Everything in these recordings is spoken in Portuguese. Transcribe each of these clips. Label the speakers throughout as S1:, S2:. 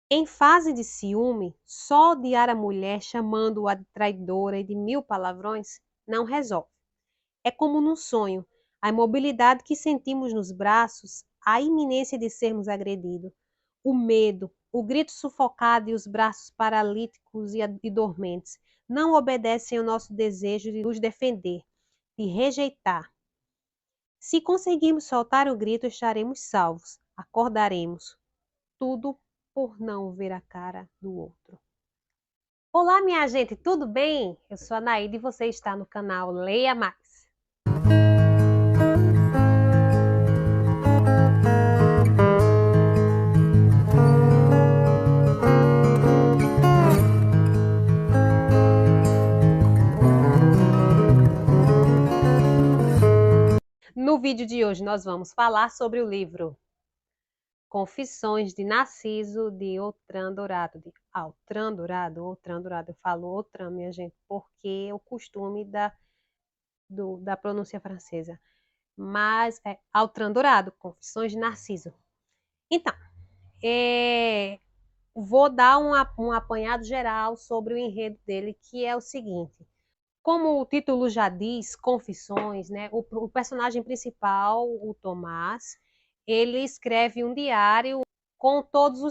S1: Em fase de ciúme, só odiar a mulher chamando-a de traidora e de 1000 palavrões não resolve. É como num sonho, a imobilidade que sentimos nos braços, a iminência de sermos agredidos, o medo, o grito sufocado e os braços paralíticos e dormentes não obedecem ao nosso desejo de nos defender, de rejeitar. Se conseguirmos soltar o grito, estaremos salvos, acordaremos. Tudo por não ver a cara do outro. Olá, minha gente, tudo bem? Eu sou a Naíde e você está no canal Leia Mais. No vídeo de hoje nós vamos falar sobre o livro Confissões de Narciso, de Outram Dourado. De Altran Dourado, Outram Dourado. Eu falo Outram, minha gente, porque é o costume da pronúncia francesa. Mas é Altran Dourado, Confissões de Narciso. Então, vou dar um apanhado geral sobre o enredo dele, que é o seguinte. Como o título já diz, Confissões, né? O personagem principal, o Tomás, ele escreve um diário com todas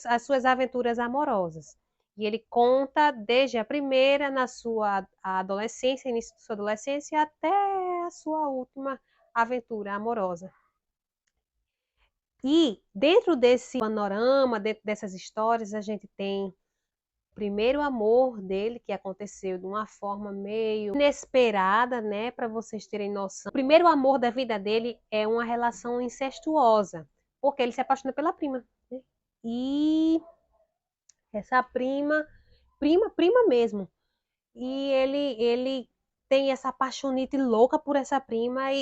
S1: as suas aventuras amorosas. E ele conta desde a primeira, na sua adolescência, início da sua adolescência, até a sua última aventura amorosa. E dentro desse panorama, dentro dessas histórias, a gente tem o primeiro amor dele, que aconteceu de uma forma meio inesperada, né? Para vocês terem noção. O primeiro amor da vida dele é uma relação incestuosa, porque ele se apaixona pela prima, né? E essa prima mesmo. E ele tem essa apaixonite louca por essa prima,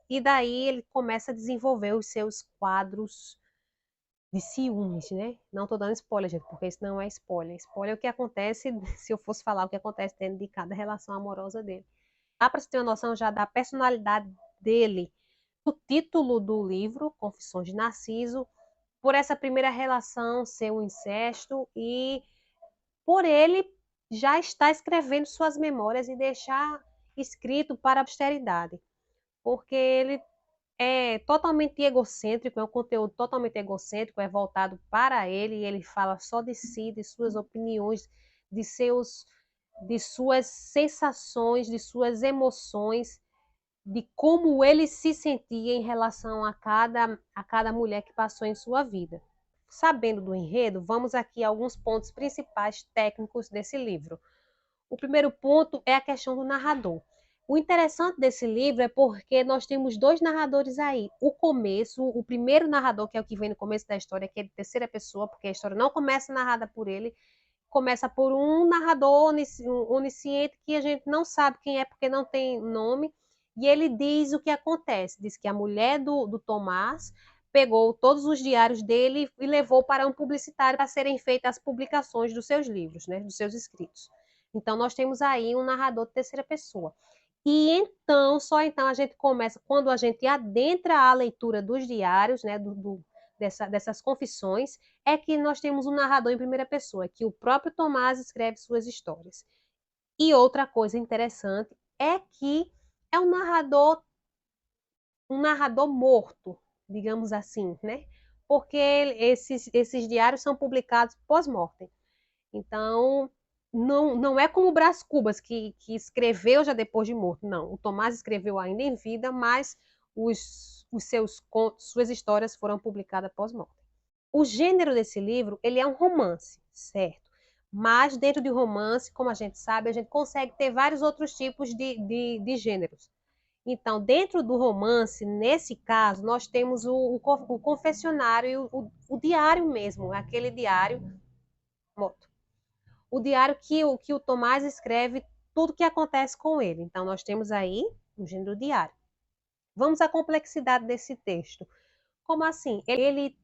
S1: e daí ele começa a desenvolver os seus quadros de ciúmes, né? Não tô dando spoiler, gente, porque isso não é spoiler. Spoiler é o que acontece, se eu fosse falar o que acontece dentro de cada relação amorosa dele. Dá para você ter uma noção já da personalidade dele. O título do livro, Confissões de Narciso, por essa primeira relação ser um incesto e por ele já estar escrevendo suas memórias e deixar escrito para a posteridade. Porque ele é totalmente egocêntrico, é um conteúdo totalmente egocêntrico, é voltado para ele, e ele fala só de si, de suas opiniões, de suas sensações, de suas emoções, de como ele se sentia em relação a cada mulher que passou em sua vida. Sabendo do enredo, vamos aqui a alguns pontos principais técnicos desse livro. O primeiro ponto é a questão do narrador. O interessante desse livro é porque nós temos dois narradores aí. O começo, o primeiro narrador, que é o que vem no começo da história, que é de terceira pessoa, porque a história não começa narrada por ele, começa por um narrador onisciente que a gente não sabe quem é porque não tem nome, e ele diz o que acontece. Diz que a mulher do Tomás pegou todos os diários dele e levou para um publicitário para serem feitas as publicações dos seus livros, né, dos seus escritos. Então, nós temos aí um narrador de terceira pessoa. E então, só então a gente começa, quando a gente adentra a leitura dos diários, né, dessas confissões, é que nós temos um narrador em primeira pessoa, que o próprio Tomás escreve suas histórias. E outra coisa interessante é que é um narrador morto, digamos assim, né? Porque esses diários são publicados pós-mortem. Então, não é como o Brás Cubas, que escreveu já depois de morto. Não, o Tomás escreveu ainda em vida, mas os seus contos, suas histórias foram publicadas pós-morte. O gênero desse livro, ele é um romance, certo? Mas dentro de romance, como a gente sabe, a gente consegue ter vários outros tipos de gêneros. Então, dentro do romance, nesse caso, nós temos o confessionário, o diário mesmo, aquele diário, moto, o diário que o Tomás escreve tudo que acontece com ele. Então, nós temos aí o gênero diário. Vamos à complexidade desse texto. Como assim? Ele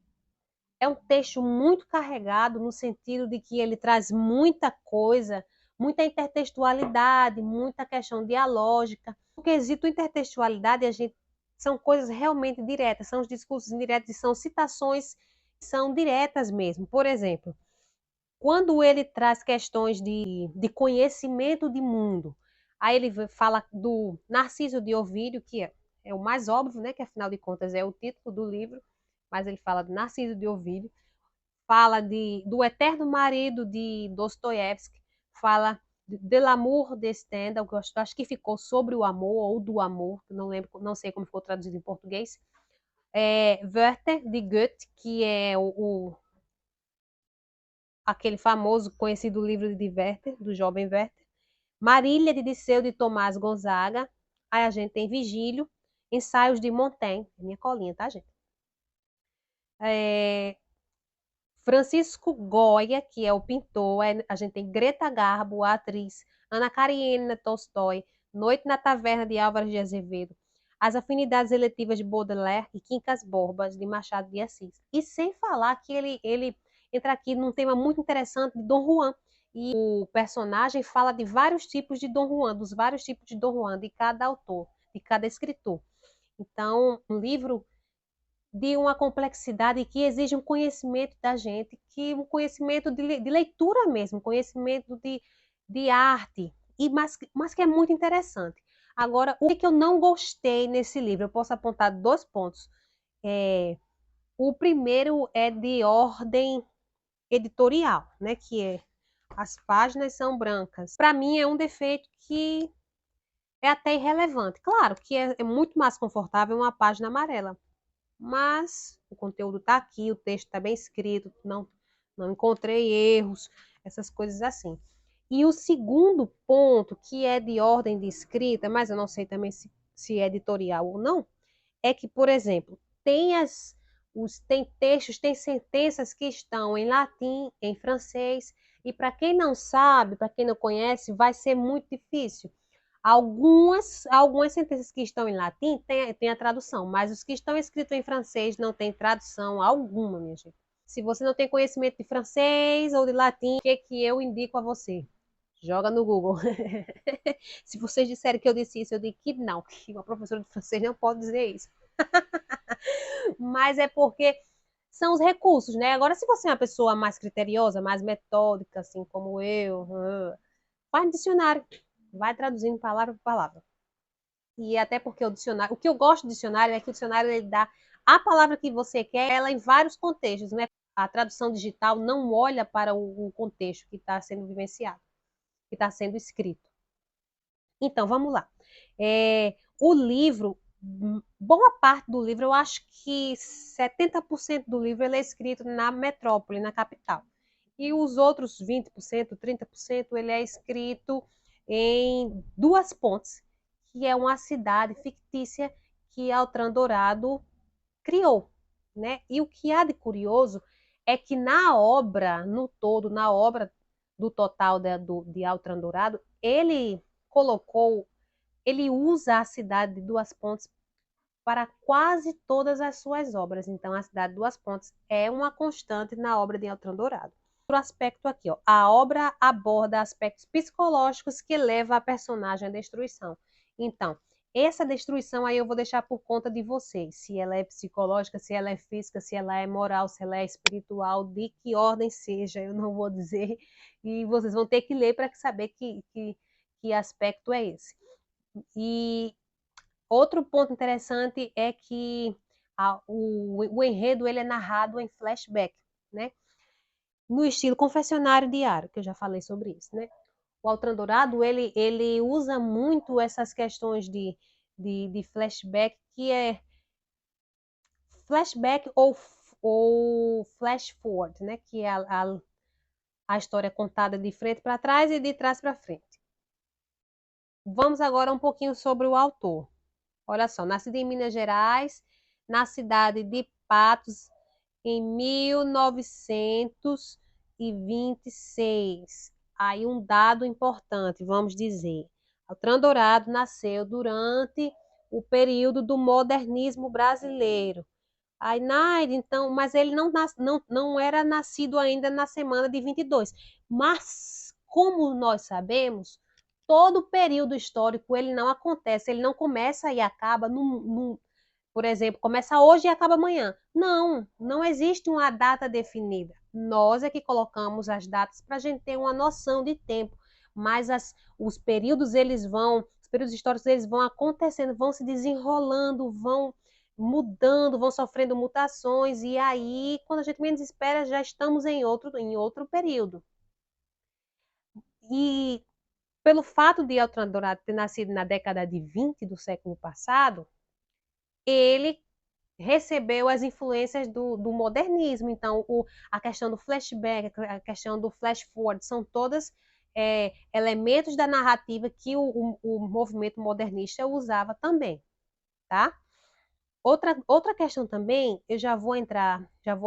S1: é um texto muito carregado no sentido de que ele traz muita coisa, muita intertextualidade, muita questão dialógica. O quesito intertextualidade, são coisas realmente diretas, são os discursos indiretos, são citações que são diretas mesmo. Por exemplo, quando ele traz questões de conhecimento de mundo, aí ele fala do Narciso de Ovídio, que é o mais óbvio, né, que afinal de contas é o título do livro, mas ele fala de Narciso de Ovídio, fala do Eterno Marido de Dostoiévski, fala de l'amour de Stendhal, que eu acho que ficou sobre o amor ou do amor, não lembro, não sei como ficou traduzido em português. Werther de Goethe, que é aquele famoso, conhecido livro de Werther, do jovem Werther. Marília de Disseu de Tomás Gonzaga. Aí a gente tem Vigílio, Ensaios de Montaigne, minha colinha, tá, gente? Francisco Goya, que é o pintor, a gente tem Greta Garbo, a atriz, Ana Karenina Tolstói, Noite na Taverna de Álvares de Azevedo, As Afinidades Eletivas de Baudelaire e Quincas Borbas de Machado de Assis. E sem falar que ele entra aqui num tema muito interessante de Dom Juan. E o personagem fala de vários tipos de Dom Juan, dos vários tipos de Dom Juan, de cada autor, de cada escritor. Então, um livro de uma complexidade que exige um conhecimento da gente, que um conhecimento de leitura mesmo, conhecimento de arte, mas que é muito interessante. Agora, o que eu não gostei nesse livro? Eu posso apontar 2 pontos. O primeiro é de ordem editorial, né? Que as páginas são brancas. Para mim é um defeito que é até irrelevante. Claro que é muito mais confortável uma página amarela, mas o conteúdo está aqui, o texto está bem escrito, não encontrei erros, essas coisas assim. E o segundo ponto, que é de ordem de escrita, mas eu não sei também se é editorial ou não, é que, por exemplo, tem textos, tem sentenças que estão em latim, em francês, e para quem não sabe, para quem não conhece, vai ser muito difícil. Algumas sentenças que estão em latim têm a tradução, mas os que estão escritos em francês não têm tradução alguma, minha gente. Se você não tem conhecimento de francês ou de latim, o que eu indico a você? Joga no Google. Se vocês disserem que eu disse isso, eu digo que não, que uma professora de francês não pode dizer isso. Mas é porque são os recursos, né? Agora, se você é uma pessoa mais criteriosa, mais metódica, assim como eu, faz dicionário, vai traduzindo palavra por palavra. E até porque o que eu gosto do dicionário é que o dicionário ele dá a palavra que você quer, ela em vários contextos, né? A tradução digital não olha para o contexto que está sendo vivenciado, que está sendo escrito. Então, vamos lá. O livro, boa parte do livro, eu acho que 70% do livro ele é escrito na metrópole, na capital. E os outros 20%, 30%, ele é escrito em Duas Pontes, que é uma cidade fictícia que Altran Dourado criou, né? E o que há de curioso é que na obra, no todo, na obra do total de Altran Dourado, ele usa a cidade de Duas Pontes para quase todas as suas obras. Então, a cidade de Duas Pontes é uma constante na obra de Altran Dourado. Outro aspecto aqui, ó, a obra aborda aspectos psicológicos que levam a personagem à destruição. Então, essa destruição aí eu vou deixar por conta de vocês, se ela é psicológica, se ela é física, se ela é moral, se ela é espiritual, de que ordem seja, eu não vou dizer, e vocês vão ter que ler para saber que aspecto é esse. E outro ponto interessante é que o enredo ele é narrado em flashback, né? No estilo confessionário diário, que eu já falei sobre isso, né? O Altran Dourado, ele usa muito essas questões de flashback, que é flashback ou flash forward, né? Que é a história contada de frente para trás e de trás para frente. Vamos agora um pouquinho sobre o autor. Olha só, nascido em Minas Gerais, na cidade de Patos, em 1926. Aí um dado importante, vamos dizer. Altran Dourado nasceu durante o período do modernismo brasileiro. Aí, Naide, então, mas ele não era nascido ainda na semana de 22. Mas, como nós sabemos, todo período histórico ele não acontece, ele não começa e acaba por exemplo, começa hoje e acaba amanhã. Não existe uma data definida. Nós é que colocamos as datas para a gente ter uma noção de tempo, mas os períodos os períodos históricos eles vão acontecendo, vão se desenrolando, vão mudando, vão sofrendo mutações, e aí, quando a gente menos espera, já estamos em outro período. E pelo fato de Elton Dourado ter nascido na década de 20 do século passado, ele recebeu as influências do modernismo. Então, a questão do flashback, a questão do flash forward, são todas elementos da narrativa que o movimento modernista usava também, tá? Outra questão também, eu já vou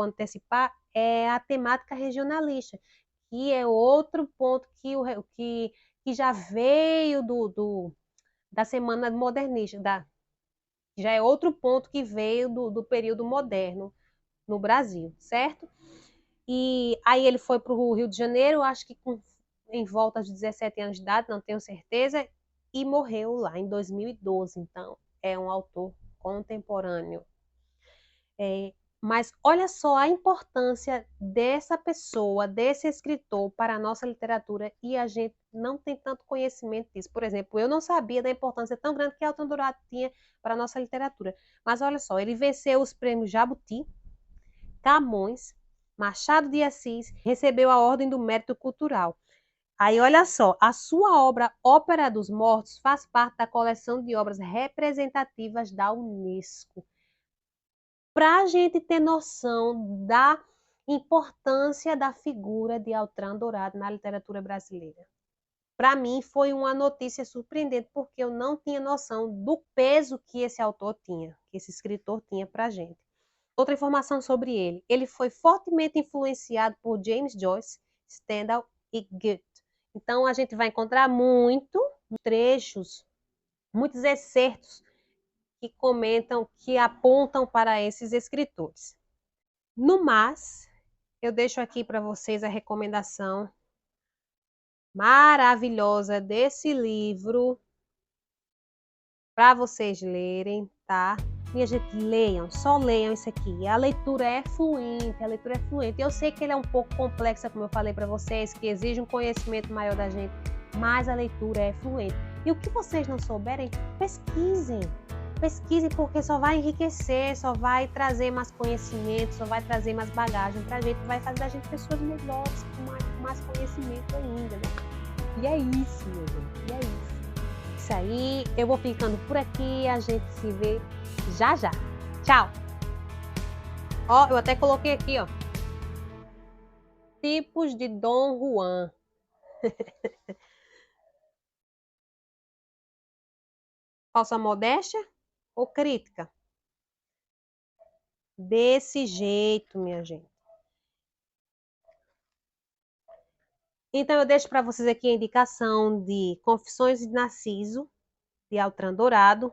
S1: antecipar, é a temática regionalista, que é outro ponto que já veio da Semana Modernista, já é outro ponto que veio do período moderno no Brasil, certo? E aí ele foi para o Rio de Janeiro, acho que em volta de 17 anos de idade, não tenho certeza, e morreu lá em 2012. Então, é um autor contemporâneo. Mas olha só a importância dessa pessoa, desse escritor para a nossa literatura, e a gente não tem tanto conhecimento disso. Por exemplo, eu não sabia da importância tão grande que Elton Dourado tinha para a nossa literatura. Mas olha só, ele venceu os prêmios Jabuti, Camões, Machado de Assis, recebeu a Ordem do Mérito Cultural. Aí olha só, a sua obra Ópera dos Mortos faz parte da coleção de obras representativas da Unesco. Para a gente ter noção da importância da figura de Altran Dourado na literatura brasileira. Para mim foi uma notícia surpreendente, porque eu não tinha noção do peso que esse autor tinha, que esse escritor tinha para a gente. Outra informação sobre ele: ele foi fortemente influenciado por James Joyce, Stendhal e Goethe. Então a gente vai encontrar trechos, muitos excertos que comentam, que apontam para esses escritores. No mais, eu deixo aqui para vocês a recomendação maravilhosa desse livro para vocês lerem, tá? Minha gente, leiam, só leiam isso aqui. A leitura é fluente, a leitura é fluente. Eu sei que ele é um pouco complexa, como eu falei para vocês, que exige um conhecimento maior da gente, mas a leitura é fluente. E o que vocês não souberem, pesquisem. Pesquisem, porque só vai enriquecer, só vai trazer mais conhecimento, só vai trazer mais bagagem pra gente, vai fazer da gente pessoas melhores, com mais conhecimento ainda, né? E é isso, meu gente, e é isso. Isso aí, eu vou ficando por aqui, a gente se vê já já. Tchau! Ó, eu até coloquei aqui, ó. Tipos de Dom Juan. Falsa modéstia ou crítica? Desse jeito, minha gente. Então, eu deixo para vocês aqui a indicação de Confissões de Narciso, de Altran Dourado,